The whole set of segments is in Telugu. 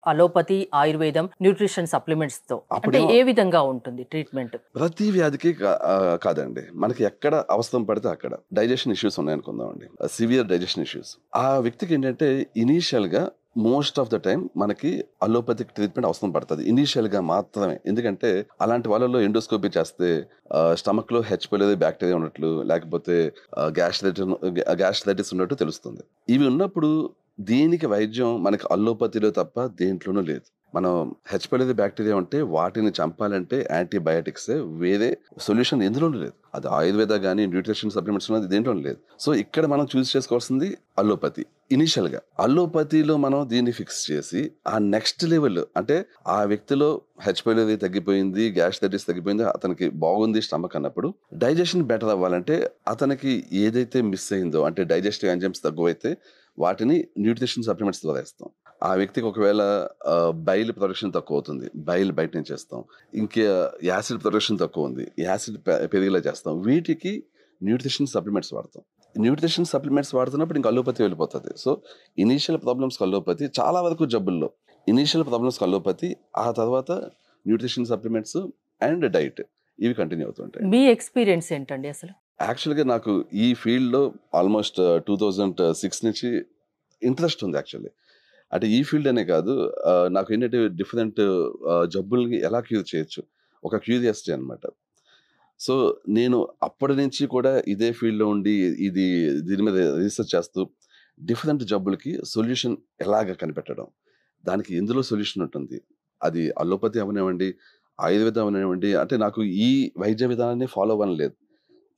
అలోపతి, ఆయుర్వేదం, న్యూట్రిషన్ సప్లిమెంట్స్‌తో అంటే అప్పుడేమో ఏ విధంగా ఉంటుంది ట్రీట్మెంట్? ప్రతి వ్యాధికి కాదండి. మనకి ఎక్కడ అవస్థం పడితే అక్కడ. డైజెషన్ ఇష్యూస్ ఉన్నాయనుకుందామండి. Severe digestion issues. ఆ వ్యక్తికి ఏంటంటే ఇనీషియల్‌గా మోస్ట్ ఆఫ్ ద టైమ్ మనకి అలోపతిక్ ట్రీట్మెంట్ అవసరం పడతది. ఇనీషియల్‌గా మాత్రమే. ఎందుకంటే అలాంటి వాళ్ళలో ఎండోస్కోపీ చేస్తే స్టమక్‌లో హెచ్ పైలోరి బాక్టీరియా ఉన్నట్లు లేకపోతే గ్యాస్ట్రైటిస్ ఉన్నట్టు తెలుస్తుంది. ఇవి ఉన్నప్పుడు దీనికి వైద్యం మనకి అల్లోపతిలో తప్ప దేంట్లోనూ లేదు. మనం హెచ్ పైలోరి బాక్టీరియా ఉంటే వాటిని చంపాలంటే యాంటీబయాటిక్సే, వేరే సొల్యూషన్ ఎందులోనూ లేదు. అది ఆయుర్వేద గాని, న్యూట్రిషన్ సప్లిమెంట్స్ ఉన్నది దేంట్లోనూ లేదు. సో ఇక్కడ మనం చూస్ చేసుకోవాల్సింది అల్లోపతి. ఇనీషియల్‌గా అల్లోపతిలో మనం దీన్ని ఫిక్స్ చేసి ఆ నెక్స్ట్ లెవెల్ అంటే ఆ వ్యక్తిలో హెచ్ పైలోరి తగ్గిపోయింది, గ్యాస్ట్రైటిస్ తగ్గిపోయింది, అతనికి బాగుంది స్టమక్ అన్నప్పుడు డైజెషన్ బెటర్ అవ్వాలంటే అతనికి ఏదైతే మిస్ అయిందో అంటే డైజెస్టివ్ ఎంజైమ్స్ తక్కువైతే వాటిని న్యూట్రిషన్ సప్లిమెంట్స్ ద్వారా ఇస్తాం. ఆ వ్యక్తికి ఒకవేళ బైల్ ప్రొడక్షన్ తక్కువ అవుతుంది, బైల్ బయట నుంచి చేస్తాం. ఇంకా యాసిడ్ ప్రొడక్షన్ తక్కువ ఉంది, యాసిడ్ పెరిగేలా చేస్తాం. వీటికి న్యూట్రిషన్ సప్లిమెంట్స్ వాడతాం. న్యూట్రిషన్ సప్లిమెంట్స్ వాడుతున్నప్పుడు ఇంకా అల్లోపతి వెళ్ళిపోతుంది. సో ఇనీషియల్ ప్రాబ్లమ్స్ అల్లోపతి, చాలా వరకు జబ్బుల్లో ఇనీషియల్ ప్రాబ్లమ్స్ అల్లోపతి, ఆ తర్వాత న్యూట్రిషన్ సప్లిమెంట్స్ అండ్ డైట్ ఇవి కంటిన్యూ అవుతుంటాయి. మీ ఎక్స్‌పీరియన్స్ ఏంటండి అసలు? యాక్చువల్‌గా నాకు ఈ ఫీల్డ్‌లో ఆల్మోస్ట్ 2006 నుంచి ఇంట్రెస్ట్ ఉంది యాక్చువల్లీ. అంటే ఈ ఫీల్డ్ అనే కాదు, నాకు ఏంటంటే డిఫరెంట్ జబ్బుల్ని ఎలా క్యూర్ చేయొచ్చు ఒక క్యూరియాసిటీ అనమాట. సో నేను అప్పటి నుంచి కూడా ఇదే ఫీల్డ్‌లో ఉండి దీని మీద రీసెర్చ్ చేస్తూ డిఫరెంట్ జబ్బులకి సొల్యూషన్ ఎలాగ కనిపెట్టడం, దానికి ఎందులో సొల్యూషన్ ఉంటుంది, అది అల్లోపతి అవనివ్వండి, ఆయుర్వేదం అవనివ్వండి, అంటే నాకు ఈ వైద్య విధానాన్ని ఫాలో అవ్వని లేదు.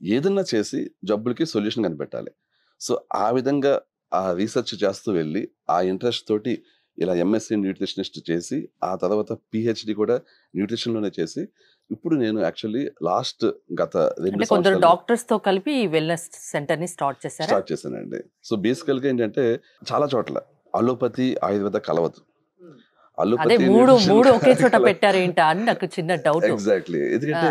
ఏదన్నా చేసి జబ్బులకి సొల్యూషన్ కనిపెట్టాలి. సో ఆ విధంగా ఆ రీసెర్చ్ చేస్తూ వెళ్ళి ఆ ఇంట్రెస్ట్ తోటి ఇలా ఎంఎస్సీ న్యూట్రిషనిస్ట్ చేసి ఆ తర్వాత పిహెచ్డి కూడా న్యూట్రిషన్‌లోనే చేసి ఇప్పుడు నేను యాక్చువల్లీ లాస్ట్ గత 2 అంటే కొందరు సంవత్సరాలుగా డాక్టర్స్‌తో కలిపి ఈ వెల్‌నెస్ సెంటర్‌ని స్టార్ట్ చేశారా? స్టార్ట్ చేశానండి. సో బేసికల్‌గా ఏంటంటే చాలా చోట్ల అలోపతి, ఆయుర్వేద కలవదు. అదే అలోపతి, 3 న్యూట్రిషన్ ఒకే చోట కలవదు. పెట్టారేంటా అని నాకు చిన్న డౌటు. ఎగ్జాక్ట్‌లీ. ఆ! ఎందుకంటే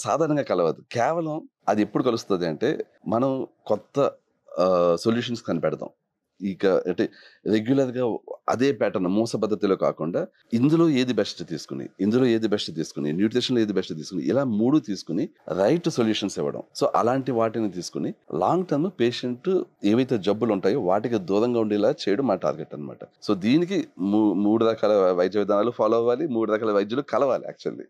సాధారణంగా కలవదు. కేవలం అది ఎప్పుడు కలుస్తది అంటే మనం కొత్త సొల్యూషన్స్ కనిపెడతాం. ఇక అంటే రెగ్యులర్‌గా అదే ప్యాటర్న్ మూస పద్ధతిలో కాకుండా ఇందులో ఏది బెస్ట్ తీసుకొని, న్యూట్రిషన్‌లో ఏది బెస్ట్ తీసుకొని, ఇలా 3 తీసుకొని రైట్ సొల్యూషన్స్ ఇవ్వడం. సో అలాంటి వాటిని తీసుకొని లాంగ్ టర్మ్ పేషెంట్ ఏవైతే జబ్బులు ఉంటాయో వాటికి దూరంగా ఉండేలా చేయడం మా టార్గెట్ అన్నమాట. సో దీనికి 3 రకాల వైద్య విధానాలు ఫాలో అవ్వాలి. 3 రకాల వైద్యులు కలవాలి యాక్చువల్లీ.